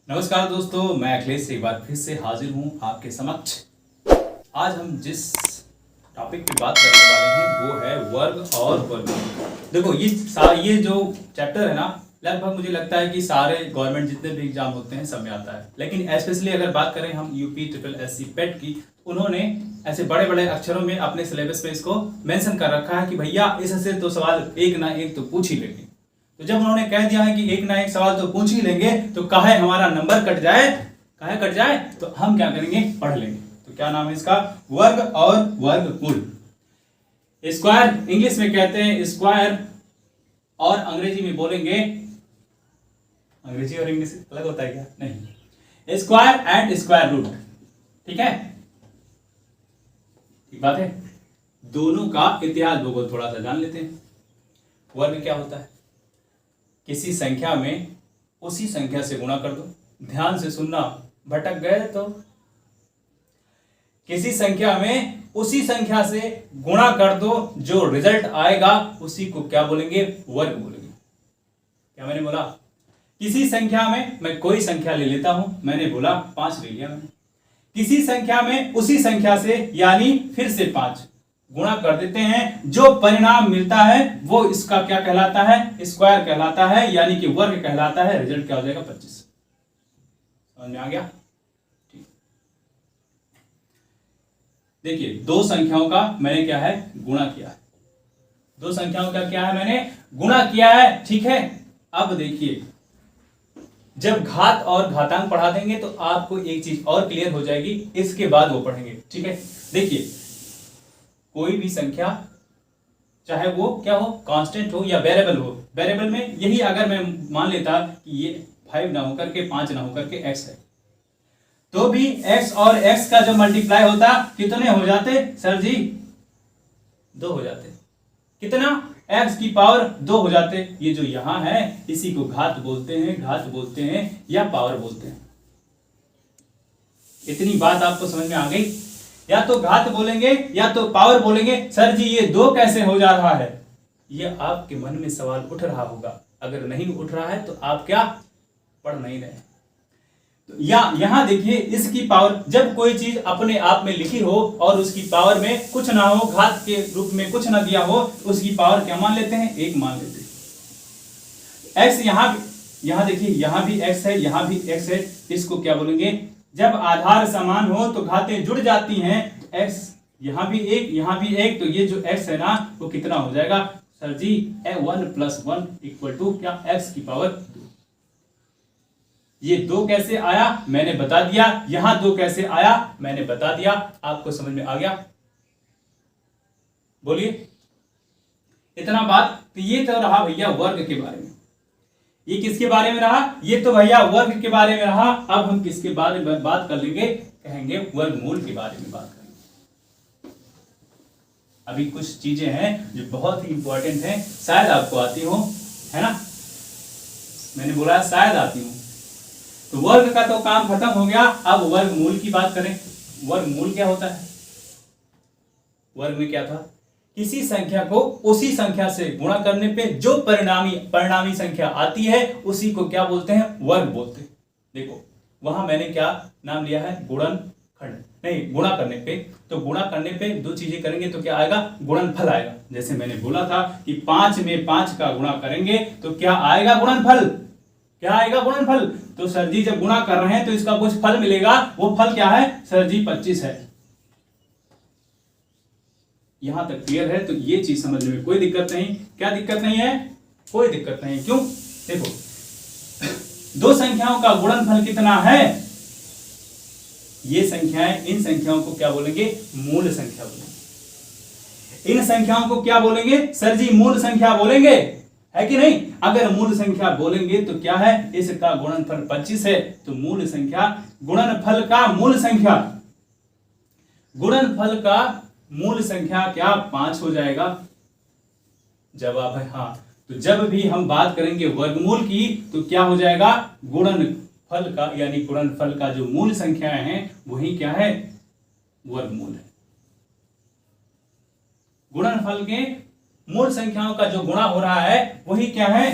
नमस्कार दोस्तों, मैं अखिलेश एक बार फिर से हाजिर हूं आपके समक्ष। आज हम जिस टॉपिक पे बात करने वाले हैं वो है वर्ग और वर्गमूल। देखो ये जो चैप्टर है ना, लगभग मुझे लगता है कि सारे गवर्नमेंट जितने भी एग्जाम होते हैं सब में आता है, लेकिन स्पेशली अगर बात करें हम यूपी ट्रिपल एससी पेट की, तो उन्होंने ऐसे बड़े बड़े अक्षरों में अपने सिलेबस पे इसको मेंशन कर रखा है कि भैया इससे तो सवाल एक ना एक तो पूछ ही लेंगे। तो जब उन्होंने कह दिया है कि एक ना एक सवाल तो पूछ ही लेंगे, तो काहे हमारा नंबर कट जाए, काहे कट जाए, तो हम क्या करेंगे, पढ़ लेंगे। तो क्या नाम है इसका, वर्ग और वर्गमूल। स्क्वायर इंग्लिश में कहते हैं स्क्वायर, और अंग्रेजी में बोलेंगे, अंग्रेजी और इंग्लिश अलग होता है क्या, नहीं, स्क्वायर एंड स्क्वायर रूट। ठीक है, ठीक बात है। दोनों का इतिहास भूगोल थोड़ा सा जान लेते हैं। वर्ग क्या होता है, किसी संख्या में उसी संख्या से गुणा कर दो। ध्यान से सुनना, भटक गए तो किसी संख्या में उसी संख्या से गुणा कर दो, जो रिजल्ट आएगा उसी को क्या बोलेंगे, वर्ग बोलेंगे। क्या मैंने बोला, किसी संख्या में, मैं कोई संख्या ले लेता हूं, मैंने बोला 5 ले लिया मैंने, किसी संख्या में उसी संख्या से यानी फिर से 5 गुणा कर देते हैं, जो परिणाम मिलता है वो इसका क्या कहलाता है, स्क्वायर कहलाता है, यानी कि वर्ग कहलाता है। रिजल्ट क्या हो जाएगा, 25। समझ में आ गया। ठीक, देखिए दो संख्याओं का मैंने क्या है, गुणा किया है। दो संख्याओं का क्या है, मैंने गुणा किया है। ठीक है, अब देखिए जब घात और घातांक पढ़ा देंगे तो आपको एक चीज और क्लियर हो जाएगी, इसके बाद वो पढ़ेंगे। ठीक है, देखिए कोई भी संख्या, चाहे वो क्या हो, कांस्टेंट हो या वेरिएबल हो, वेरिएबल में यही अगर मैं मान लेता कि ये 5 ना होकर के 5 ना होकर के x है, तो भी x और x का जो मल्टीप्लाई होता कितने हो जाते सर जी, 2 हो जाते। कितना, x की पावर 2 हो जाते। ये जो यहां है इसी को घात बोलते हैं, घात बोलते हैं या पावर बोलते हैं। इतनी बात आपको समझ में आ गई। या तो घात बोलेंगे या तो पावर बोलेंगे। सर जी ये 2 कैसे हो जा रहा है, ये आपके मन में सवाल उठ रहा होगा। अगर नहीं उठ रहा है तो आप क्या पढ़ नहीं रहे। तो यहां देखिए, इसकी पावर, जब कोई चीज अपने आप में लिखी हो और उसकी पावर में कुछ ना हो, घात के रूप में कुछ ना दिया हो, उसकी पावर क्या मान लेते हैं, 1 मान लेते हैं। x यहां देखिए, यहां भी x है, यहां भी x है, इसको क्या बोलेंगे, जब आधार समान हो तो घातें जुड़ जाती हैं। तो x यहां भी 1 यहां भी 1, तो ये जो x है ना वो कितना हो जाएगा सर जी, 1 + 1 = क्या, x की पावर 2। ये 2 कैसे आया मैंने बता दिया, यहां 2 कैसे आया मैंने बता दिया। आपको समझ में आ गया, बोलिए। इतना बात, तो ये तो रहा भैया वर्ग के बारे में। ये किसके बारे में रहा, ये तो भैया वर्ग के बारे में रहा। अब हम किसके बारे में बात कर लेंगे, कहेंगे वर्गमूल के बारे में बात करेंगे। अभी कुछ चीजें हैं जो बहुत ही इंपॉर्टेंट हैं, शायद आपको आती हो, है ना, मैंने बोला शायद आती हो। तो वर्ग का तो काम खत्म हो गया, अब वर्गमूल की बात करें। वर्गमूल क्या होता है, वर्ग में क्या था, किसी संख्या को उसी संख्या से गुणा करने पे जो परिणामी संख्या आती है उसी को क्या बोलते हैं, वर्ग बोलते हैं। देखो वहां मैंने क्या नाम लिया है, गुणनखंड, नहीं गुणा करने पे, तो गुणा करने पे 2 चीजें करेंगे तो क्या आएगा, गुणनफल आएगा। जैसे मैंने बोला था कि 5 में 5 का गुणा करेंगे तो क्या आएगा, गुणनफल। क्या आएगा, गुणनफल। तो सर जी जब गुणा कर रहे हैं तो इसका कुछ फल मिलेगा, वो फल क्या है सर जी, 25 है। यहां तक क्लियर है। तो ये चीज समझने में कोई दिक्कत नहीं। क्या दिक्कत नहीं है, कोई दिक्कत नहीं। क्यों, देखो 2 संख्याओं का गुणनफल कितना है, ये संख्याएं, इन संख्याओं को क्या बोलेंगे, मूल संख्या बोलेंगे। इन संख्याओं को क्या बोलेंगे सर जी, मूल संख्या बोलेंगे, है कि नहीं। अगर मूल संख्या बोलेंगे तो क्या है, इसका गुणनफल 25 है, तो मूल संख्या, गुणनफल का मूल संख्या, गुणनफल का मूल संख्या क्या 5 हो जाएगा। जवाब है हाँ। तो जब भी हम बात करेंगे वर्गमूल की तो क्या हो जाएगा, गुणनफल का, यानी गुणनफल का जो मूल संख्याएं हैं वही क्या है, वर्गमूल है। गुणनफल के मूल संख्याओं का जो गुणा हो रहा है वही क्या है,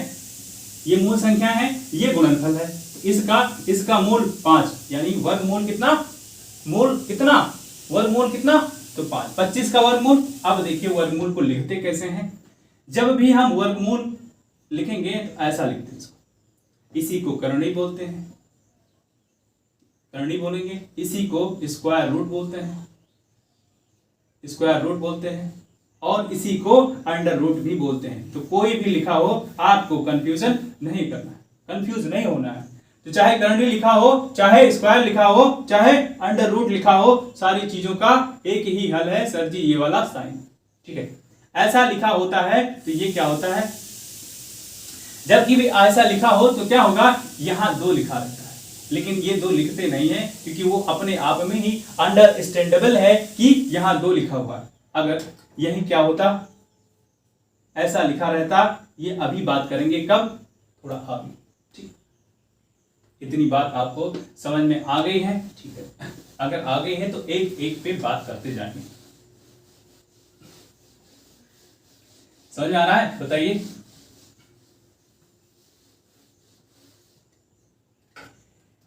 ये मूल संख्या है, ये गुणनफल है। इसका मूल 5, यानी वर्गमूल कितना, वर्गमूल कितना, तो 5। 25 का वर्गमूल। अब देखिए वर्गमूल को लिखते कैसे हैं। जब भी हम वर्गमूल लिखेंगे तो ऐसा लिखते हैं इसको, इसी को करणी बोलते हैं, करणी बोलेंगे। इसी को स्क्वायर रूट बोलते हैं, स्क्वायर रूट बोलते हैं, और इसी को अंडर रूट भी बोलते हैं। तो कोई भी लिखा हो आपको कंफ्यूजन नहीं करना है, कंफ्यूज नहीं होना है। तो चाहे करणी लिखा हो, चाहे स्क्वायर लिखा हो, चाहे अंडर रूट लिखा हो, सारी चीजों का एक ही हल है सर जी, ये वाला साइन। ठीक है, ऐसा लिखा होता है तो ये क्या होता है, जबकि भी ऐसा लिखा हो तो क्या होगा, यहां 2 लिखा रहता है, लेकिन ये 2 लिखते नहीं है क्योंकि वो अपने आप में ही अंडरस्टैंडेबल है कि यहां 2 लिखा हुआ है। अगर यही क्या होता, ऐसा लिखा रहता, ये अभी बात करेंगे कब, थोड़ा आगे। ठीक, इतनी बात आपको समझ में आ गई है। ठीक है, अगर आ गई है तो एक एक पे बात करते जाएंगे। समझ में आ रहा है, बताइए।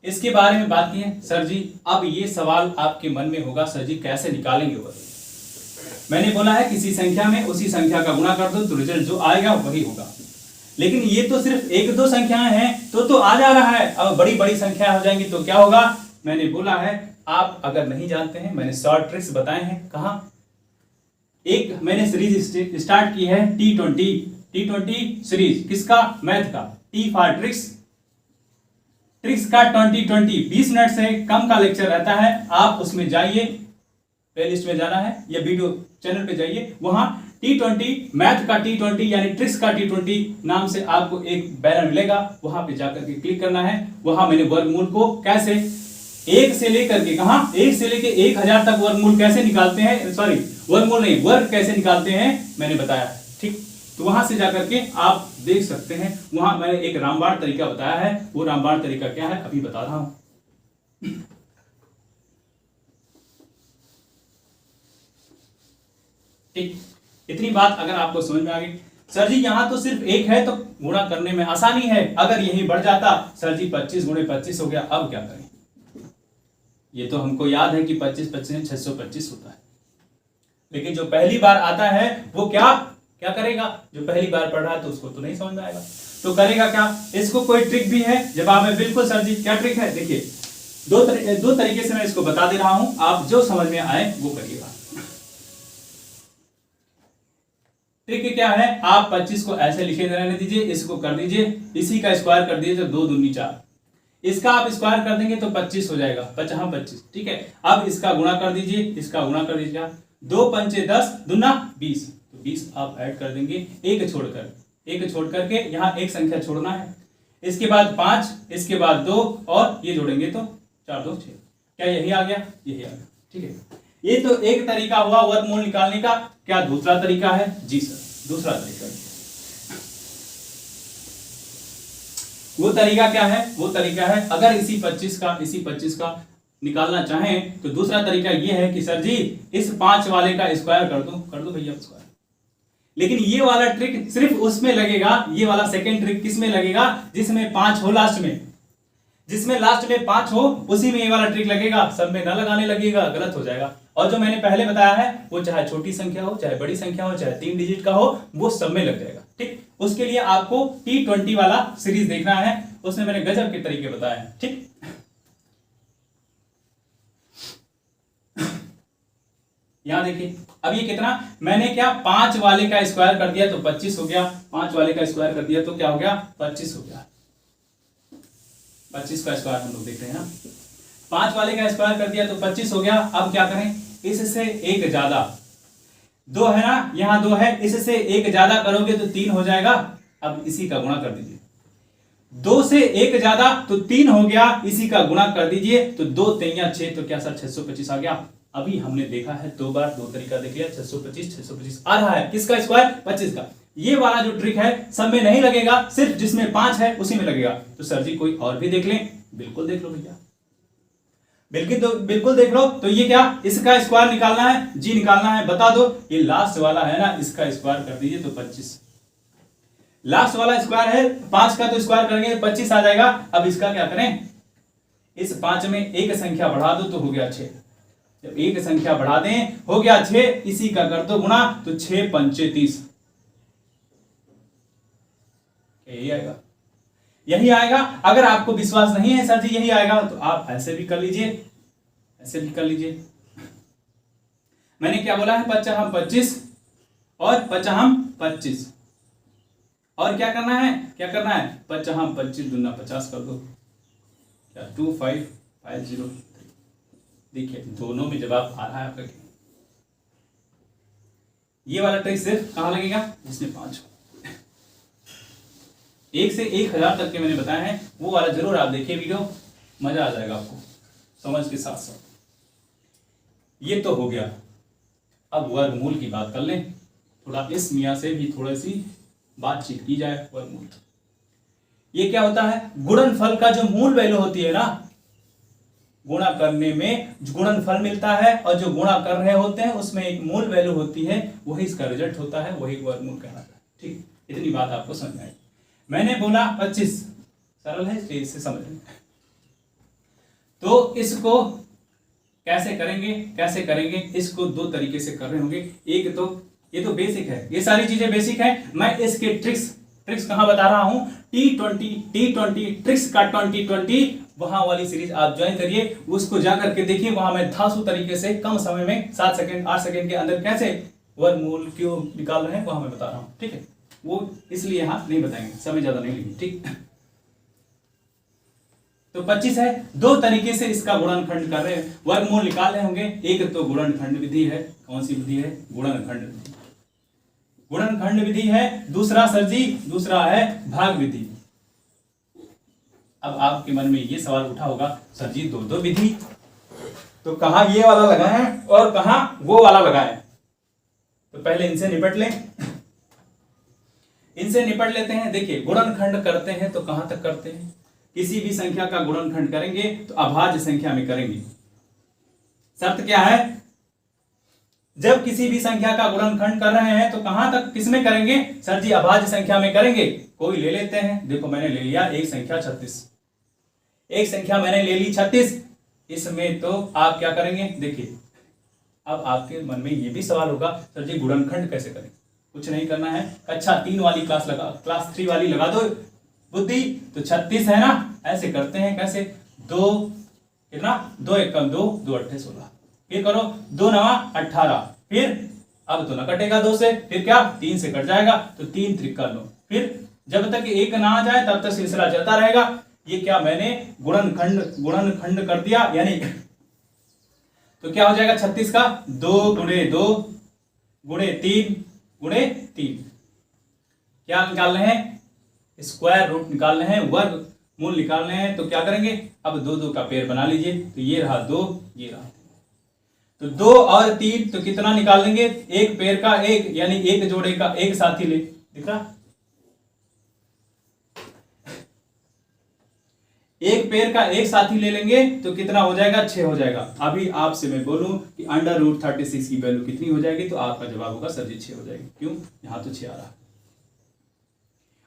इसके बारे में बात की है सर जी। अब ये सवाल आपके मन में होगा, सर जी कैसे निकालेंगे वो। मैंने बोला है किसी संख्या में उसी संख्या का गुणा कर दो तो रिजल्ट जो आएगा वही होगा, लेकिन ये तो सिर्फ 1-2 संख्याएं हैं तो आ जा रहा है। अब बड़ी बड़ी संख्या हो जाएंगी तो क्या होगा, मैंने बोला है आप अगर नहीं जानते हैं, मैंने शॉर्ट ट्रिक्स बताए हैं। कहा, एक मैंने सीरीज स्टार्ट की है T20 सीरीज, किसका, मैथ का। T फॉर ट्रिक्स का 20 मिनट से कम का लेक्चर रहता है, आप उसमें जाइए, प्लेलिस्ट में जाना है या वीडियो चैनल पे जाइए, वहां T20 मैथ का T20 यानी ट्रिक्स का T20 नाम से आपको एक बैनर मिलेगा, वहां पे जाकर के क्लिक करना है। वहां मैंने वर्गमूल को कैसे 1 से लेकर के, कहां 1 से लेकर 1000 तक वर्गमूल कैसे निकालते हैं, सॉरी वर्गमूल नहीं, वर्ग कैसे निकालते हैं मैंने बताया है। ठीक, तो वहां से जाकर के आप देख सकते हैं, वहां मैंने एक रामबाण तरीका बताया है। वो रामबाण तरीका क्या है अभी बता रहा हूं। ठीक, इतनी बात अगर आपको समझ में आ गई। सर जी यहां तो सिर्फ 1 है तो गुणा करने में आसानी है, अगर यही बढ़ जाता सर जी 25 × 25 हो गया, अब क्या करें। ये तो हमको याद है कि 25 25 625 होता है, लेकिन जो पहली बार आता है वो क्या करेगा, जो पहली बार पढ़ रहा है तो उसको तो नहीं समझ में आएगा, तो करेगा क्या। इसको कोई ट्रिक भी है जवाब में, बिल्कुल सर जी क्या ट्रिक है, देखिए दो तरीके से मैं इसको बता दे रहा हूं, आप जो समझ में आए वो करिएगा। ट्रिक क्या है, आप 25 को ऐसे लिखे रहने दीजिए, इसको कर दीजिए, इसी का स्क्वायर कर दीजिए तो 2 दूनी 4, इसका आप स्क्वायर कर देंगे तो 25 हो जाएगा, 25। ठीक है, अब इसका गुणा कर दीजिए, इसका गुणा कर दीजिए, 2 पंचे 10 दूना 20, तो 20 आप ऐड कर देंगे, एक छोड़ करके यहाँ एक संख्या छोड़ना है, इसके बाद 5, इसके बाद 2 और ये जोड़ेंगे तो 4 2 6। क्या यही आ गया, यही आ गया। ठीक है, ये तो एक तरीका हुआ वर्गमूल निकालने का। क्या दूसरा तरीका है, जी सर दूसरा तरीका। वो तरीका क्या है, वो तरीका है अगर इसी 25 का निकालना चाहें तो दूसरा तरीका ये है कि सर जी इस 5 वाले का स्क्वायर कर दो भैया स्क्वायर। लेकिन ये वाला ट्रिक सिर्फ उसमें लगेगा, ये वाला सेकंड ट्रिक किसमें लगेगा, जिसमें 5 हो लास्ट में, जिसमें लास्ट में 5 हो उसी में ये वाला ट्रिक लगेगा, सब में ना लगाने लगेगा, गलत हो जाएगा। और जो मैंने पहले बताया है वो चाहे छोटी संख्या हो, चाहे बड़ी संख्या हो, चाहे 3 डिजिट का हो, वो सब में लग जाएगा। ठीक, उसके लिए आपको T20 वाला सीरीज देखना है, उसमें मैंने गजब के तरीके बताए हैं। ठीक, यहां देखिए अब ये कितना, मैंने क्या 5 वाले का स्क्वायर कर दिया तो 25 हो गया, 5 वाले का स्क्वायर कर दिया तो क्या हो गया, 25 हो गया। 25 का स्क्वायर हम लोग देख रहे हैं, 5 वाले का स्क्वायर कर दिया तो 25 हो गया। अब क्या करें, इससे एक ज्यादा 2 है ना, यहां 2 है, इससे एक ज्यादा करोगे तो 3 हो जाएगा। अब इसी का गुणा कर दीजिए, 2 से एक ज्यादा तो 3 हो गया, इसी का गुणा कर दीजिए तो 2 3 6, तो क्या सर 625 आ गया। अभी हमने देखा है 2 बार 2 तरीका देख लिया, 625 आ रहा है, किसका स्क्वायर, 25 का। ये वाला जो ट्रिक है सब में नहीं लगेगा, सिर्फ जिसमें 5 है उसी में लगेगा। तो सर जी कोई और भी देख लें, बिल्कुल देख लो भैया, बिल्कुल देख लो। तो ये क्या, इसका स्क्वायर निकालना है, जी निकालना है, बता दो। ये लास्ट वाला है ना, इसका स्क्वायर कर दीजिए तो 25। लास्ट वाला स्क्वायर है 5 का, तो स्क्वायर करेंगे 25 आ जाएगा। अब इसका क्या करें, इस 5 में एक संख्या बढ़ा दो तो हो गया 6। जब एक संख्या बढ़ा दें हो गया 6, इसी का कर दो गुणा, तो 6 पंचे 30, यही आएगा, यही आएगा। अगर आपको विश्वास नहीं है सर जी यही आएगा, तो आप ऐसे भी कर लीजिए, ऐसे भी कर लीजिए। मैंने क्या बोला है, 55 25 और 55 25, और क्या करना है, क्या करना है, 55 25 दूना 50 कर दो, क्या 25503। देखिए दोनों में जवाब आ रहा है आपका। ये वाला ट्रिक सिर्फ कहां लगेगा, जिसमें 5 हो। 1 से 1000 तक के मैंने बताया है, वो वाला जरूर आप देखिए वीडियो, मजा आ जाएगा आपको समझ के साथ साथ। ये तो हो गया। अब वर्गमूल की बात कर लें, थोड़ा इस मियाँ से भी थोड़ी सी बातचीत की जाए। वर्गमूल ये क्या होता है, गुणनफल का जो मूल वैल्यू होती है ना, गुणा करने में जो गुणनफल मिलता है और जो गुणा कर रहे होते हैं उसमें एक मूल वैल्यू होती है, वही इसका रिजल्ट होता है, वही वर्गमूल कहलाता है। ठीक, इतनी बात आपको समझ आई। मैंने बोला 25 सरल है, इससे समझ लें। तो इसको कैसे करेंगे, कैसे करेंगे, इसको 2 तरीके से कर रहे होंगे। एक तो ये तो बेसिक है, ये सारी चीजें बेसिक है। मैं इसके ट्रिक्स कहां बता रहा हूं, T20 ट्रिक्स का 2020 वहां वाली सीरीज आप ज्वाइन करिए, उसको जाकर के देखिए। वहां मैं धांसू तरीके से कम समय में 7 सेकंड 8 सेकंड के अंदर कैसे वर्गमूल क्यों निकाल रहे हैं वहां मैं बता रहा हूं। ठीक है, वो इसलिए यहां नहीं बताएंगे, समय ज्यादा नहीं लेंगे। ठीक, तो 25 है, 2 तरीके से इसका गुणनखंड कर रहे हैं, वर्गमूल निकाल रहे होंगे। एक तो गुणनखंड विधि है, कौन सी विधि है, गुणनखंड विधि, गुणनखंड विधि है। दूसरा सर जी, दूसरा है भाग विधि। अब आपके मन में ये सवाल उठा होगा, सर जी 2 विधि, तो कहां ये वाला लगाए और कहां वो वाला लगाए। तो पहले इनसे निपट लें, इनसे निपट लेते हैं। देखिए गुणनखंड करते हैं तो कहां तक करते हैं, किसी भी संख्या का गुणनखंड करेंगे तो अभाज्य संख्या में करेंगे। शर्त क्या है, जब किसी भी संख्या का गुणनखंड कर रहे हैं तो कहां तक किसमें करेंगे, सर जी अभाज्य संख्या में करेंगे। कोई ले लेते हैं, देखो मैंने ले लिया एक संख्या 36, एक संख्या मैंने ले ली 36, इसमें तो आप क्या करेंगे, देखिए अब आपके मन में ये भी सवाल होगा, सर जी गुणनखंड कैसे करें। कुछ नहीं करना है, कक्षा 3 वाली क्लास लगा, क्लास 3 वाली लगा दो बुद्धि। तो 36 है ना, ऐसे करते हैं कैसे, 2 कितना, 2 एकम 2, 2 अट्ठे 16, फिर करो 2 9 18, फिर अब तो न कटेगा 2 से, फिर क्या 3 से कट जाएगा, तो 3 त्रिका 9, फिर जब तक 1 ना आ जाए तब तक सिलसिला चलता रहेगा। ये क्या मैंने गुणनखंड कर दिया, यानी तो क्या हो जाएगा 36 का 2 गुणे 2 गुणे 3 गुणे 3, क्या निकाल रहे हैं, स्क्वायर रूट निकाल रहे हैं, वर्ग मूल निकाल रहे हैं। तो क्या करेंगे, अब 2 2 का पेड़ बना लीजिए, तो ये रहा 2, ये रहा, तो 2 और 3 तो कितना निकाल लेंगे, एक पेड़ का एक, यानी एक जोड़े का एक साथी ले, दिख रहा, एक पेड़ का एक साथी ले लेंगे तो कितना हो जाएगा, 6 हो जाएगा। अभी आपसे मैं बोलूं कि √36 की वैल्यू कितनी हो जाएगी, तो आपका जवाब होगा सर जी 6 हो जाएगी। क्यों, यहां तो 6 आ रहा है।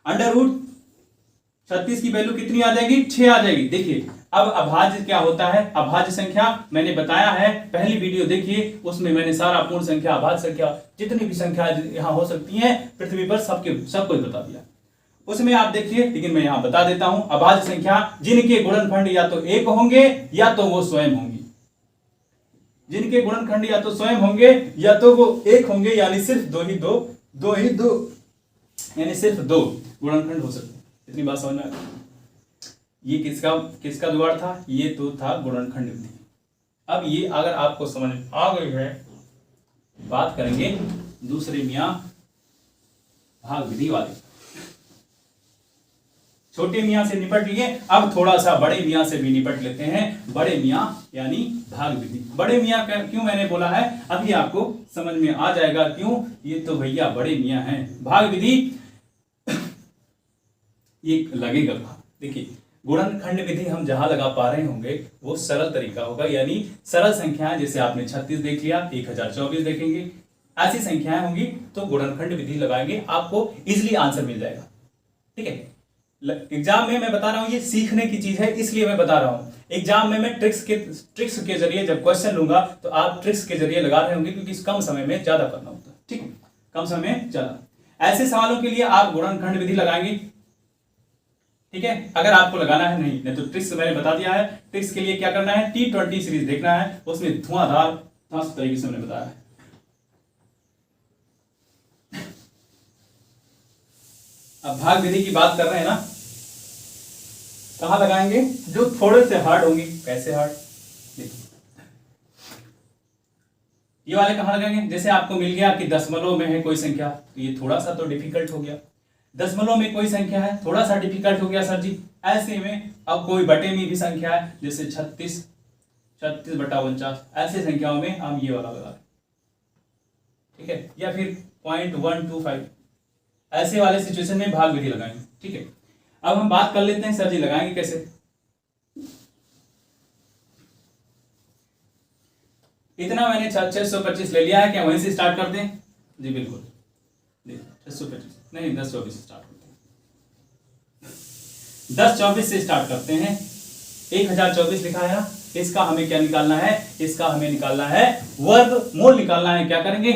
√36 की वैल्यू कितनी आ जाएगी, 6 आ जाएगी। देखिए अब अभाज्य क्या होता है, अभाज्य संख्या मैंने बताया है, पहली वीडियो देखिए, उसमें मैंने सारा पूर्ण संख्या, अभाज्य संख्या, जितनी भी संख्या यहां हो सकती है पृथ्वी पर सब कुछ बता दिया, उसमें आप देखिए। लेकिन मैं यहां बता देता हूं, अभाज्य संख्या जिनके गुणनखंड या तो 1 होंगे या तो वो स्वयं होंगी, जिनके गुणनखंड या तो स्वयं होंगे या तो वो 1 होंगे, यानी सिर्फ दो ही दो, यानी सिर्फ 2 गुणनखंड हो सकते हैं। इतनी बात समझ में आ गई। ये किसका जुगाड़ था, ये तो था गुणनखंड विधि। अब ये अगर आपको समझ में आ गई है, बात करेंगे दूसरे मियां भाग विधि वाले। छोटे मियां से निपट लिए, अब थोड़ा सा बड़े मियां से भी निपट लेते हैं। बड़े मियां यानी भाग विधि। बड़े मियां क्यों मैंने बोला है, अभी आपको समझ में आ जाएगा क्यों, ये तो भैया बड़े मियां हैं। भाग विधि ये लगेगा, देखिए गुणनखंड विधि हम जहां लगा पा रहे होंगे वो सरल तरीका होगा, यानी सरल संख्याएं, जैसे आपने 36 देख लिया, 1024 देखेंगे, ऐसी संख्याएं होंगी तो गुणनखंड विधि लगाएंगे, आपको इजीली आंसर मिल जाएगा। ठीक है। एग्जाम में मैं बता रहा हूँ ये सीखने की चीज है, इसलिए मैं बता रहा हूँ। एग्जाम में मैं ट्रिक्स के जरिए जब क्वेश्चन लूंगा तो आप ट्रिक्स के जरिए लगा रहे होंगे, क्योंकि कम समय में ज्यादा करना होता है। ठीक है, कम समय में ज्यादा। ऐसे सवालों के लिए आप गुणनखंड विधि लगाएंगे। ठीक है, अगर आपको लगाना है, नहीं तो ट्रिक्स मैंने बता दिया है। ट्रिक्स के लिए क्या करना है, T20 सीरीज देखना है, उसमें धुआंधार तरीके से मैंने बताया है। अब भाग विधि की बात कर रहे हैं ना, कहां लगाएंगे, जो थोड़े से हार्ड होंगे। कैसे हार्ड, देखिए ये वाले कहां लगाएंगे। जैसे आपको मिल गया कि दशमलव में है कोई संख्या, तो ये थोड़ा सा तो डिफिकल्ट हो गया। दशमलव में कोई संख्या है, थोड़ा सा डिफिकल्ट हो गया सर जी। ऐसे में अब कोई बटे में भी संख्या है, जैसे 36 बटा 49, ऐसे संख्याओं में हम ये वाला लगा, ठीक है, या फिर 0.125, ऐसे वाले सिचुएशन में भाग विधि लगाएंगे। ठीक है, अब हम बात कर लेते हैं सर जी लगाएंगे कैसे। इतना मैंने 625 ले लिया है, क्या वहीं से स्टार्ट करते हैं जी? बिल्कुल, 625 नहीं 1024 से स्टार्ट करते हैं। 1024 से स्टार्ट करते हैं। 1024 लिखा है ना, इसका हमें क्या निकालना है, इसका हमें निकालना है वर्गमूल निकालना है। क्या करेंगे,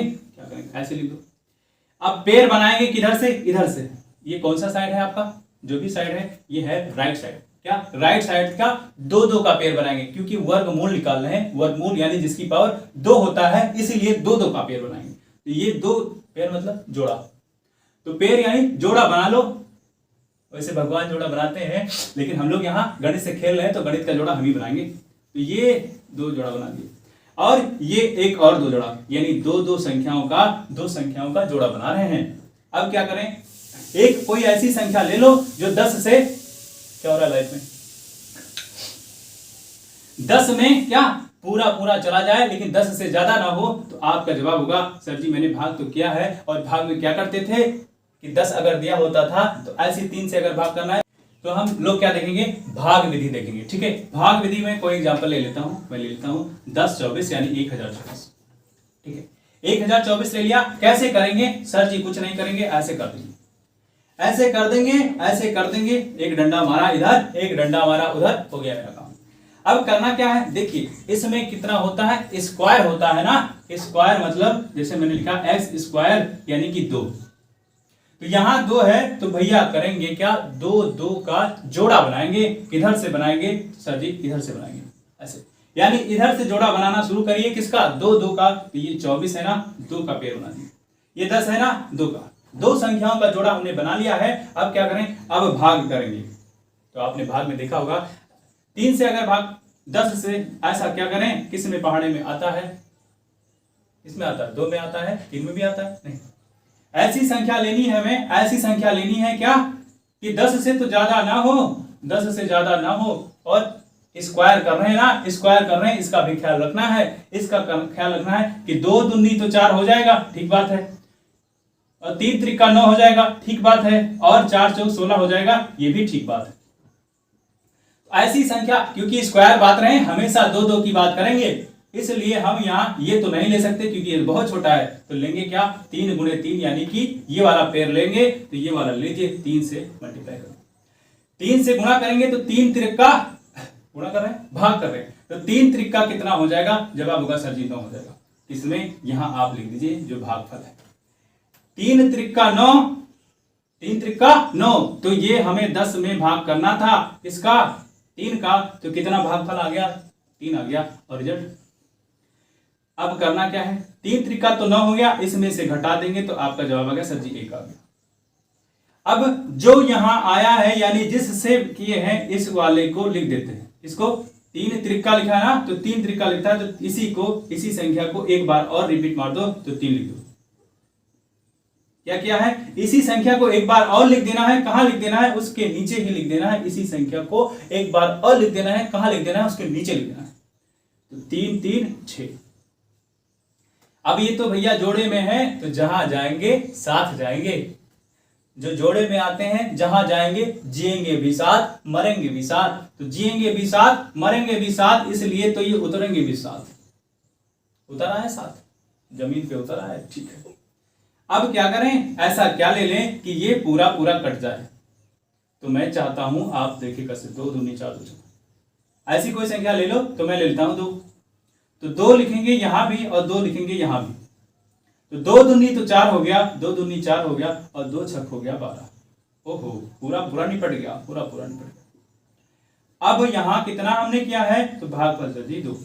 ऐसे लिख दो। अब पेड़ बनाएंगे किधर से, इधर से। ये कौन सा साइड है आपका, जो भी साइड है ये है राइट साइड। क्या, राइट साइड का दो का पेड़ बनाएंगे, क्योंकि वर्गमूल निकालना है। वर्गमूल यानी जिसकी पावर 2 होता है, इसीलिए दो का पेड़ बनाएंगे। तो ये 2 पेड़ मतलब जोड़ा, तो पेड़ यानी जोड़ा बना लो। वैसे भगवान जोड़ा बनाते हैं, लेकिन हम लोग यहाँ गणित से खेल रहे हैं तो गणित का जोड़ा हम ही बनाएंगे। तो ये 2 जोड़ा बना दिए, और ये एक और 2 जोड़ा, यानी दो संख्याओं का जोड़ा बना रहे हैं। अब क्या करें, एक कोई ऐसी संख्या ले लो जो 10 से, क्या हो रहा है लाइफ में, 10 में क्या पूरा चला जाए, लेकिन 10 से ज्यादा ना हो। तो आपका जवाब होगा सर जी मैंने भाग तो किया है, और भाग में क्या करते थे कि 10 अगर दिया होता था तो ऐसे 3 से अगर भाग करना है तो हम लोग क्या देखेंगे, भाग विधि देखेंगे। ठीक है, भाग विधि में कोई एग्जांपल ले लेता हूं, मैं ले लेता हूं 1024 यानी 1024। ठीक है, 1024 ले लिया। कैसे करेंगे सर जी, कुछ नहीं करेंगे, ऐसे कर देंगे, ऐसे कर देंगे। एक डंडा मारा इधर, एक डंडा मारा उधर, हो गया मेरा काम। अब करना क्या है, देखिए इसमें कितना होता है, स्क्वायर होता है ना। स्क्वायर मतलब जैसे मैंने लिखा एक्स स्क्वायर यानी कि 2। तो यहां 2 है, तो भैया करेंगे क्या, 2 का जोड़ा बनाएंगे। किधर से बनाएंगे सर जी, इधर से बनाएंगे, ऐसे। यानी इधर से जोड़ा बनाना शुरू करिए, किसका, 2 का। तो ये 24 है ना, 2 का पेड़ बना दिए। ये 10 है ना, 2 का। 2 संख्याओं का जोड़ा हमने बना लिया है। अब क्या करें, अब भाग करेंगे। तो आपने भाग में देखा होगा 3 से अगर भाग 10 से, ऐसा क्या करें, किस में पहाड़े में आता है, इसमें आता है, 2 में आता है, 3 में भी आता है, नहीं। ऐसी संख्या लेनी है हमें, ऐसी संख्या लेनी है क्या कि 10 से तो ज्यादा ना हो, 10 से ज्यादा ना हो, और स्क्वायर कर रहे हैं ना, स्क्वायर कर रहे हैं, इसका भी ख्याल रखना है। इसका ख्याल रखना है कि 2 दूनी तो 4 हो जाएगा, ठीक बात है, और 3 त्रिका 9 हो जाएगा, ठीक बात है, और 4 चौक 16 हो जाएगा, ये भी ठीक बात है। ऐसी संख्या, क्योंकि स्क्वायर बात रहे हैं, हमेशा 2 की बात करेंगे, इसलिए हम यहाँ ये तो नहीं ले सकते क्योंकि ये बहुत छोटा है। तो लेंगे क्या, 3 गुणे 3 यानी कि ये वाला पेड़ लेंगे। तो ये वाला लीजिए, 3 से मल्टीप्लाई करो, 3 से गुणा करेंगे तो 3 त्रिका, गुणा कर रहे हैं, भाग कर रहे हैं, तो 3 त्रिका कितना हो जाएगा, जवाब होगा सर जी 9 हो जाएगा। इसमें यहां आप लिख दीजिए जो भागफल है, 3 त्रिका 9, 3 त्रिका 9। तो ये हमें 10 में भाग करना था, इसका 3 का, तो कितना भागफल आ गया, 3 आ गया, और रिजल्ट। अब करना क्या है, 3 त्रिका तो 9 हो गया, इसमें से घटा देंगे तो आपका जवाब आ गया सर जी 1 आ गया। अब जो यहां आया है, यानी जिससे किए हैं, इस वाले को लिख देते हैं। इसको 3 त्रिका लिखा है ना, तो 3 त्रिका लिखता है, तो इसी संख्या को एक बार और रिपीट मार दो तो 3 लिख दो। क्या किया है, इसी संख्या को एक बार और लिख देना है। कहां लिख देना है, उसके नीचे ही लिख देना है। इसी संख्या को एक बार और लिख देना है, कहां लिख देना है, उसके नीचे लिख देना है। तो 3 3 6। अब ये तो भैया जोड़े में है, तो जहां जाएंगे साथ जाएंगे। जो जोड़े में आते हैं, जहां जाएंगे जिएंगे भी साथ, मरेंगे भी साथ। तो जिएंगे भी साथ, मरेंगे भी साथ, इसलिए तो ये उतरेंगे भी साथ। उतरा है साथ, जमीन पे उतरा है, ठीक है। अब क्या करें, ऐसा क्या ले लें कि ये पूरा कट जाए। तो मैं चाहता हूं आप देखिए कैसे 2 दूनी 4 2 6। ऐसी कोई संख्या ले लो तो मैं ले लेता हूं 2, तो 2 लिखेंगे यहां भी और 2 लिखेंगे यहां भी, तो 2 दूनी तो 4 हो गया, 2 दूनी 4 हो गया और 2 छक हो गया 12। ओहो, पूरा पूरा निपट गया, पूरा पूरा निपट गया। अब यहां कितना हमने किया है तो भागफल सर जी 2,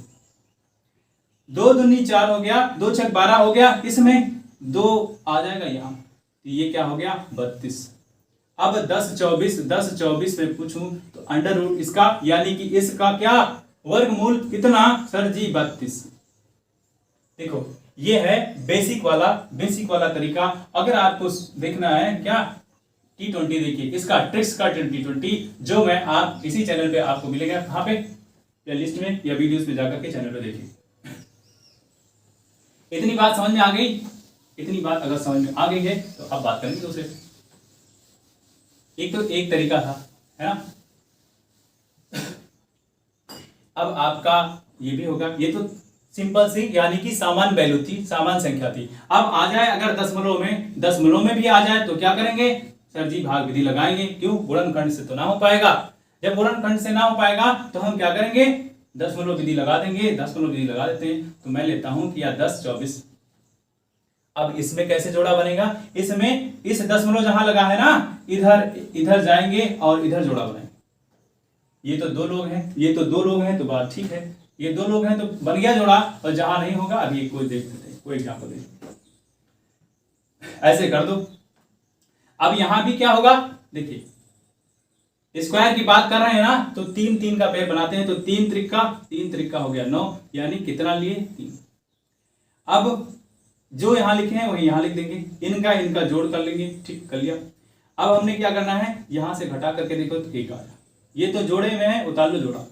2 दूनी 4 हो गया, 2 छक 12 हो गया, इसमें 2 आ जाएगा यहां, तो ये क्या हो गया 32। अब 10 24 में पूछूं तो अंडर रूट इसका यानी कि इसका क्या वर्गमूल कितना सर जी 32। देखो ये है बेसिक वाला तरीका। अगर आपको देखना है क्या T20 देखिए इसका ट्रिक्स का T20 जो मैं आप इसी चैनल पे आपको मिलेगा, कहां पे या लिस्ट में या वीडियोस में जाकर के चैनल पे देखिए। इतनी बात समझ में आ गई? इतनी बात अगर समझ में आ गई है तो अब बात करेंगे दूसरे। एक तो एक तरीका था, है ना। अब आपका ये भी होगा, ये तो सिंपल सी यानी कि सामान्य वैल्यू थी, सामान्य संख्या थी। अब आ जाए अगर दशमलव में भी आ जाए तो क्या करेंगे सर जी भाग विधि लगाएंगे। क्यों? गुणनखंड से तो ना हो पाएगा। जब गुणनखंड से ना हो पाएगा तो हम क्या करेंगे दशमलव विधि लगा देंगे। दशमलव विधि लगा देते हैं तो मैं लेता हूं कि 10 24। अब इसमें कैसे जोड़ा बनेगा? इसमें इस दशमलव जहां लगा है ना, इधर जाएंगे और इधर जोड़ा बनाएंगे। ये तो 2 लोग हैं तो बात ठीक है, ये 2 लोग हैं तो बन गया जोड़ा। और जहां नहीं होगा अभी कोई देख लेते हैं, कोई एग्जाम्पल देख, ऐसे कर दो। अब यहां भी क्या होगा देखिए, स्क्वायर की बात कर रहे हैं ना तो 3 3 का पेड़ बनाते हैं, तो 3 त्रिका हो गया 9, यानी कितना लिए 3। अब जो यहां लिखे हैं वही यहां लिख देंगे, इनका जोड़ कर लेंगे। ठीक कर लिया। अब हमने क्या करना है, यहां से घटा करके देखो तो 1 आया, ये तो जोड़े में है, उतार लो जोड़ा।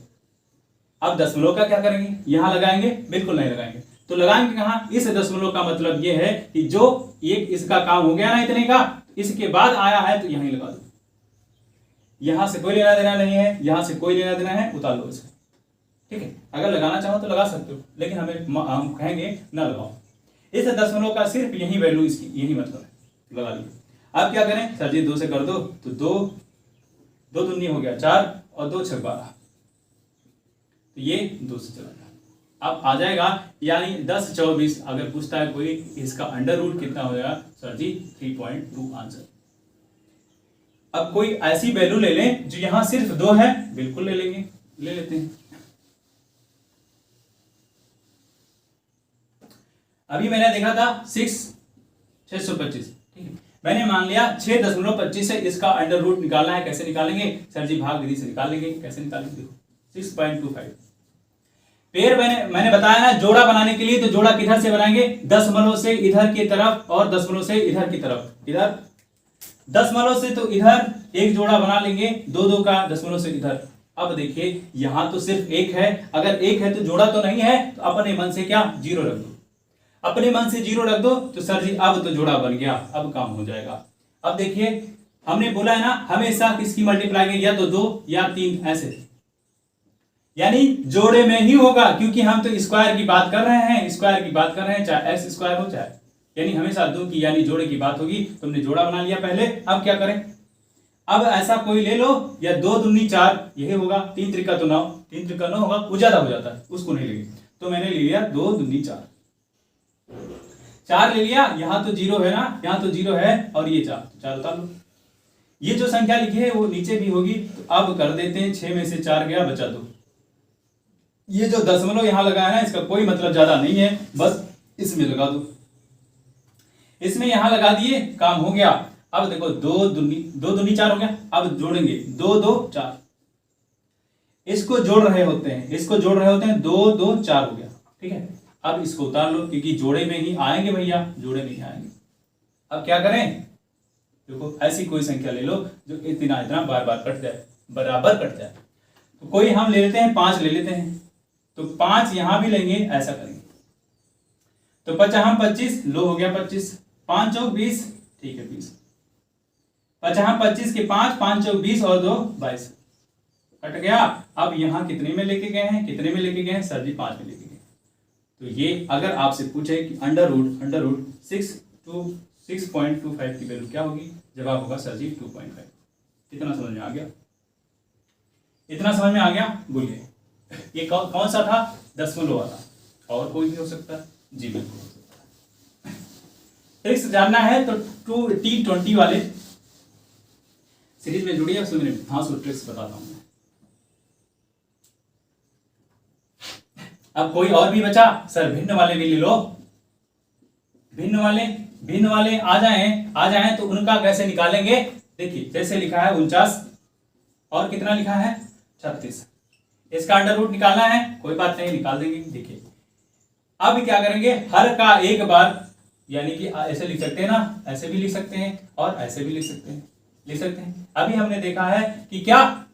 अब दशमलव का क्या करेंगे, यहां लगाएंगे? बिल्कुल नहीं लगाएंगे। तो लगाएंगे कहां? इस दशमलव का मतलब ये है कि जो एक इसका काम हो गया ना इतने का, इसके बाद आया है तो यहीं लगा दो। यहां से कोई लेना देना नहीं है, यहां से कोई लेना देना है, उतार लो इसे। ठीक है, अगर लगाना चाहो तो लगा सकते हो, लेकिन हम कहेंगे ना लगाओ। इस दशमलव का सिर्फ यही वैल्यू, इसकी यही मतलब है, लगा लिया। अब क्या करें सर जी 2 से कर दो, तो 2 दूनी हो गया 4 और 2 छक 12, तो ये 2 से चला गया। अब आ जाएगा यानी 10 24। अगर पूछता है कोई इसका अंडर रूट कितना हो जाएगा सर जी 3.2 आंसर। अब कोई ऐसी वैल्यू ले लें जो यहां सिर्फ 2 है, बिल्कुल ले लेते हैं। अभी मैंने देखा था 625, ठीक है। मैंने मान लिया 6.25 से इसका अंडर रूट निकालना है। कैसे निकालेंगे सर जी? भाग विधि से निकाल लेंगे। कैसे निकालेंगे देखो, 6.25 पेड़ मैंने बताया ना जोड़ा बनाने के लिए, तो जोड़ा किधर से बनाएंगे? दशमलव से इधर की तरफ और दशमलव से इधर की तरफ। इधर दशमलव से तो इधर एक जोड़ा बना लेंगे, 2 का दशमलव से इधर। अब देखिए यहां तो सिर्फ 1 है, अगर 1 है तो जोड़ा तो नहीं है, तो अपने मन से क्या 0 रख दो। अपने मन से 0 रख दो तो सर जी अब तो जोड़ा बन गया, अब काम हो जाएगा। अब देखिए हमने बोला है ना हमेशा किसकी मल्टीप्लाई में, या तो 2 या 3 ऐसे, यानी जोड़े में ही होगा, क्योंकि हम तो स्क्वायर की बात कर रहे हैं, चाहे एक्स स्क्वायर हो चाहे, यानी हमेशा 2 की यानी जोड़े की बात होगी। तुमने जोड़ा बना लिया पहले। अब क्या करें? अब ऐसा कोई ले लो, या 2 दूनी 4 यही होगा, 3 त्रिका तो 9, 3 त्रिका 9 होगा, वो ज्यादा हो जाता है, उसको नहीं लेंगे। तो मैंने ले लिया 2 दूनी 4 ले लिया। यहां तो 0 है ना, यहां तो 0 है और ये 4 उतार लो। ये जो संख्या लिखी है वो नीचे भी होगी। तो अब कर देते हैं, 6 में से 4 गया, बचा 2। ये जो दशमलव यहां लगाया है इसका कोई मतलब ज्यादा नहीं है, बस इसमें लगा दो। इसमें यहां लगा दिए, काम हो गया। अब देखो 2 दूनी 4 हो गया। अब जोड़ेंगे 2 2 4, इसको जोड़ रहे होते हैं, 2 2 4 हो गया। ठीक है, अब इसको उतार लो, क्योंकि जोड़े में ही आएंगे भैया, जोड़े में ही आएंगे। अब क्या करें? देखो ऐसी कोई संख्या ले लो जो इतना बार बार कट जाए, बराबर कट जाए। तो कोई हम ले लेते हैं 5 ले लेते हैं, तो 5 यहां भी लेंगे, ऐसा करेंगे। तो 5 25 लो हो गया 25, 5 चौक 20, ठीक है 20। 5 25 के 5, 5 चौक 20 और 2 22, कट गया। अब यहां कितने में लेके गए हैं सर जी 5 में लेके गए। तो ये अगर आपसे पूछे कि अंडर रूट 6.25 की वैल्यू क्या होगी, जवाब होगा सर जी 2.5। इतना समझ में आ गया? इतना समझ में आ गया? बोलिए, ये कौन सा था? दशमलव वाला। और कोई भी हो सकता है? जी बिल्कुल हो सकता है। ट्रिक्स जानना है तो T20 वाले सीरीज में जुड़िए, उसमें मैंने 500 ट्रिक्स बताता हूं। अब कोई और भी बचा? सर भिन्न वाले भी ले लो। भिन्न वाले आ जाएं तो उनका कैसे निकालेंगे? देखिए, जैसे लिखा है 49 और कितना लिखा है 36, इसका अंडर रूट निकालना है, कोई बात नहीं, निकाल देंगे। देखिए अब क्या करेंगे, हर का एक बार, यानी कि ऐसे लिख सकते हैं ना, ऐसे भी लिख सकते हैं और ऐसे भी लिख सकते हैं। अभी हमने देखा है कि क्या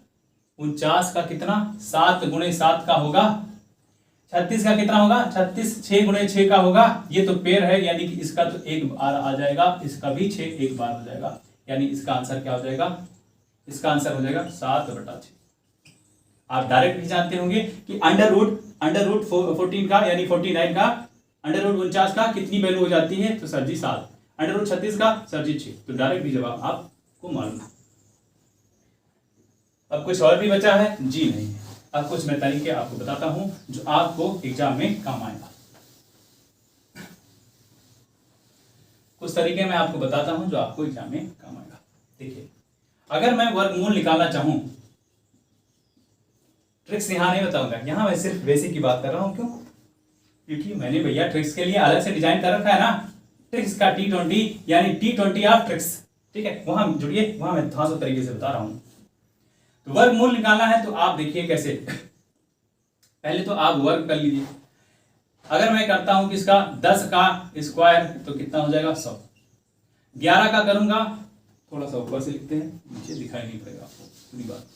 49 का कितना 7 गुणे 7 का होगा, 36 का कितना होगा 36 6 गुणे 6 का होगा। ये तो पेयर है, यानी कि इसका तो एक बार आ जाएगा, इसका भी 6 एक बार हो जाएगा, यानी इसका आंसर क्या हो जाएगा? इसका आंसर हो जाएगा 7/6। आप डायरेक्ट भी जानते होंगे कि अंडर रूट 14 का यानी 49 का अंडर रूट 49 का कितनी वैल्यू हो जाती है? तो सर जी 7। अंडर रूट 36 का सर जी 6। तो डायरेक्ट भी जवाब आपको मालूम है। अब कुछ और भी बचा है? जी नहीं। अब कुछ मैं तरीके आपको बताता हूं जो आपको एग्जाम में काम आएगा। कुछ तरीके मैं आपको बताता हूं जो आपको एग्जाम में काम आएगा। देखिए, अगर मैं वर्गमूल निकालना चाहूं, ट्रिक्स यहां नहीं बताऊंगा, यहां मैं सिर्फ बेसिक की बात कर रहा हूं। क्यों? क्योंकि मैंने भैया ट्रिक्स के लिए अलग से डिजाइन कर रखा है ना, ट्रिक्स का T20 यानी T20 ऑफ ट्रिक्स। ठीक है, वहां जुड़िए, वहां मैं 500 तरीके से बता रहा हूं। तो वर्गमूल निकालना है तो आप देखिए कैसे। पहले तो आप वर्ग कर लीजिए। अगर मैं करता हूं किसका 10 का स्क्वायर तो कितना हो जाएगा 100। 11 का करूंगा, थोड़ा सा ऊपर से लिखते हैं, नीचे दिखाई नहीं पड़ेगा आपको पूरी बात।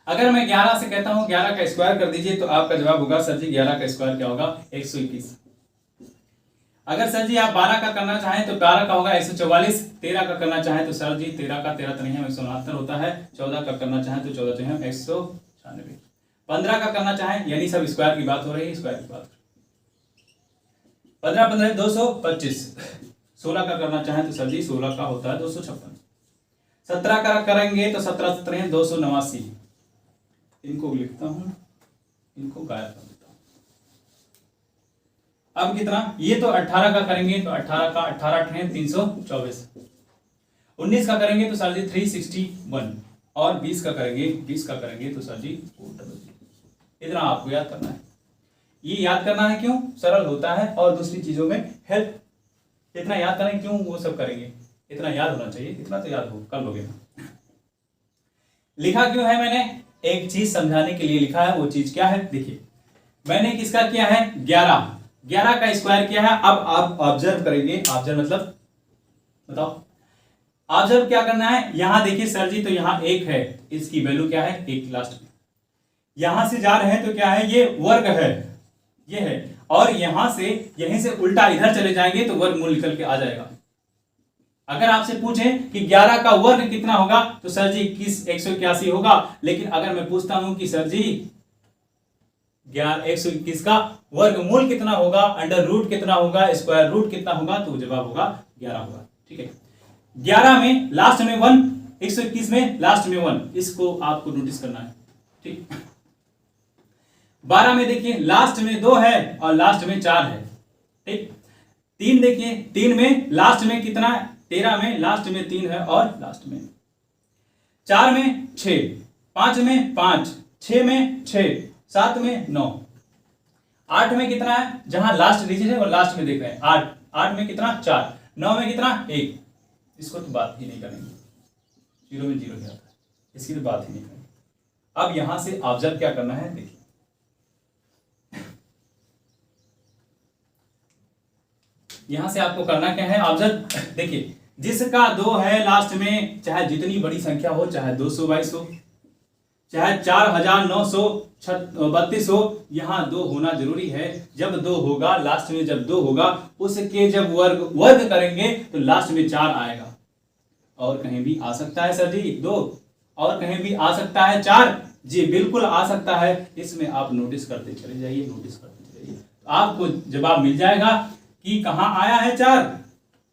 अगर मैं 11 से कहता हूं 11 का स्क्वायर कर दीजिए तो आपका जवाब होगा सर जी 11 का स्क्वायर क्या होगा 121। अगर सर जी आप 12 का करना चाहें तो 12 का होगा 144। 13 का करना चाहें तो सर जी 13 का 13 तो नहीं है 169 होता है। 14 का करना चाहें तो 14 जो है 196। 15 का करना चाहें, यानी सब स्क्वायर की बात हो रही है, स्क्वायर की बात 15 15 225। 16 का करना चाहें तो सर जी 16 का होता है 256। 17 का करेंगे तो 17 17 289। इनको लिखता हूं, इनको गायब कर देता हूं। अब कितना, ये तो 18 का करेंगे तो 18 का 18 8 324। 19 का करेंगे तो सर जी 361 और 20 का करेंगे तो सर जी 400। इतना आपको याद करना है। ये याद करना है क्यों? सरल होता है और दूसरी चीजों में हेल्प। इतना याद करें क्यों? वो सब करेंगे, इतना याद होना चाहिए, इतना तो याद हो कर लोगे ना। लिखा क्यों है मैंने? एक चीज समझाने के लिए लिखा है। वो चीज क्या है? देखिए, मैंने किसका किया है 11 का स्क्वायर किया है। अब आप ऑब्जर्व करेंगे, ऑब्जर्व मतलब बताओ, ऑब्जर्व क्या करना है? यहां देखिए सर जी, तो यहां 1 है, इसकी वैल्यू क्या है 1 लास्ट में। यहां से जा रहे हैं तो क्या है, ये वर्ग है, ये है, और यहां से यहीं से उल्टा इधर चले जाएंगे तो वर्गमूल निकल के आ जाएगा। अगर आपसे पूछें कि 11 का वर्ग कितना होगा तो सर जी 181 होगा। लेकिन अगर मैं पूछता हूं कि सर जी 121 का वर्गमूल कितना होगा, अंडर रूट कितना होगा, स्क्वायर रूट कितना होगा, तो जवाब होगा 11 होगा। ठीक है, 11 में लास्ट में 1, 121 में लास्ट में 1, इसको आपको नोटिस करना है। ठीक, 12 में देखिए लास्ट में 2 है और लास्ट में 4 है। ठीक, 3 देखिए, 3 में लास्ट में कितना है, 13 में लास्ट में 3 है और लास्ट में 4 में 6, 5 में 5, 6 में 6, 7 में 9, 8 में कितना है, जहां लास्ट डिजिट है और लास्ट में देख रहे हैं 8, 8 में कितना 4, 9 में कितना 1। इसको तो बात ही नहीं करेंगे, 0 में 0 जाता है, इसकी तो बात ही नहीं करेंगे। अब यहां से ऑब्जर्व क्या करना है, देखिए यहां से आपको करना क्या है, ऑब्जर्व। देखिए, जिसका 2 है लास्ट में, चाहे जितनी बड़ी संख्या हो, चाहे 222 हो, चाहे 4932 हो, यहां 2 होना जरूरी है। जब 2 होगा लास्ट में, जब 2 होगा उसके जब वर्ग करेंगे तो लास्ट में 4 आएगा। और कहीं भी आ सकता है सर जी 2, और कहीं भी आ सकता है 4। जी बिल्कुल आ सकता है। इसमें आप नोटिस करते चले जाइए, आपको जवाब मिल जाएगा कि कहां आया है 4,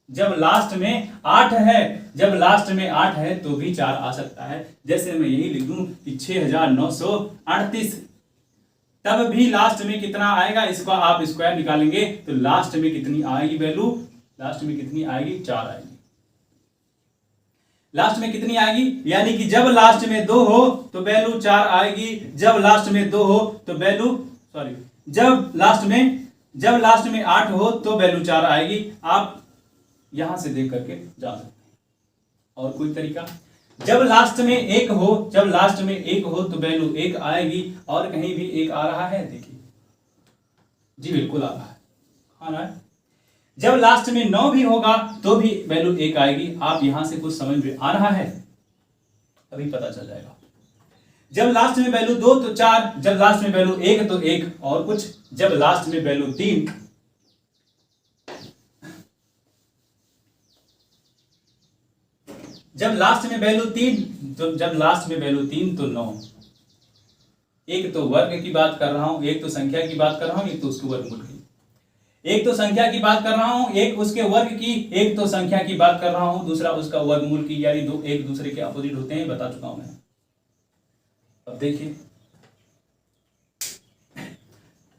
जब लास्ट में 8 है, जब लास्ट में 8 है तो भी 4 आ सकता है। जैसे मैं यही लिख दूं कि 6938, तब भी लास्ट में कितना आएगा, इसको आप स्क्वायर निकालेंगे तो लास्ट में कितनी आएगी वैल्यू, लास्ट में कितनी आएगी, 4 आएगी। लास्ट में कितनी आएगी, यानी कि जब लास्ट में 2 हो तो वैल्यू 4 आएगी, जब लास्ट में 2 हो तो वैल्यू जब लास्ट में 8 हो तो वैल्यू 4 आएगी। आप यहां से देख करके जा सकते हैं। और कोई तरीका, जब लास्ट में 1 हो, जब लास्ट में 1 हो तो वैल्यू 1 आएगी। और कहीं भी 1 आ रहा है, देखिए जी बिल्कुल आ रहा है। जब लास्ट में 9 भी होगा तो भी वैल्यू 1 आएगी। आप यहां से कुछ समझ में आ रहा है, अभी पता चल जाएगा। जब लास्ट में वैल्यू 2 तो 4, जब लास्ट में वैल्यू 1 तो 1, और कुछ, जब लास्ट में वैल्यू 3, जब लास्ट में वैल्यू 3 तो जब लास्ट में वैल्यू 3 तो 9। एक तो वर्ग की बात कर रहा हूं, एक तो संख्या की बात कर रहा हूं, एक तो उसके वर्गमूल की, एक तो संख्या की बात कर रहा हूं, एक उसके वर्ग की, एक तो संख्या की बात कर रहा हूं, दूसरा उसका वर्गमूल की, यानी दो एक दूसरे के अपोजिट होते हैं, बता चुका हूं मैं। अब देखिए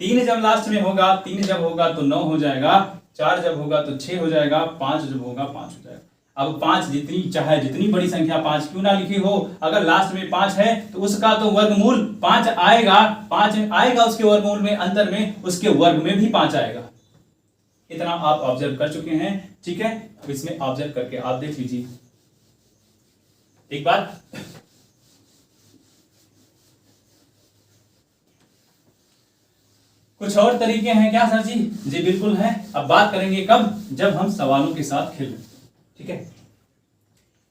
3 जब लास्ट में होगा, 3 जब होगा तो 9 हो जाएगा, 4 जब होगा तो 6 हो जाएगा, 5 जब होगा 5 हो जाएगा। अब 5 जितनी चाहे जितनी बड़ी संख्या 5 क्यों ना लिखी हो, अगर लास्ट में 5 है तो उसका तो वर्गमूल 5 आएगा, 5 आएगा उसके वर्गमूल में, अंतर में उसके वर्ग में भी 5 आएगा। इतना आप ऑब्जर्व कर चुके हैं, ठीक है। अब इसमें ऑब्जर्व करके आप देख लीजिए एक बात। कुछ और तरीके हैं क्या सर जी? जी बिल्कुल है। अब बात करेंगे कब, जब हम सवालों के साथ खेलें, ठीक है।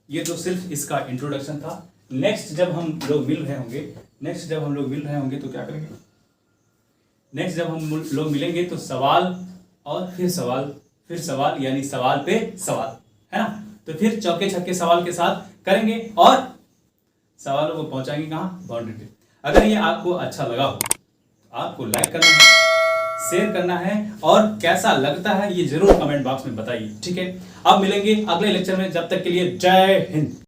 ये तो सिर्फ इसका इंट्रोडक्शन था। नेक्स्ट जब हम लोग मिल रहे होंगे, तो क्या करेंगे, नेक्स्ट जब हम लोग मिलेंगे तो सवाल और फिर सवाल, यानी सवाल पे सवाल, है ना। तो फिर चौके छक्के सवाल के साथ करेंगे और सवालों को पहुंचाएंगे कहां, बाउंड्री पे। अगर ये आपको अच्छा लगा हो तो आपको लाइक करना है, शेयर करना है, और कैसा लगता है ये जरूर कमेंट बॉक्स में बताइए, ठीक है। अब मिलेंगे अगले लेक्चर में, जब तक के लिए जय हिंद।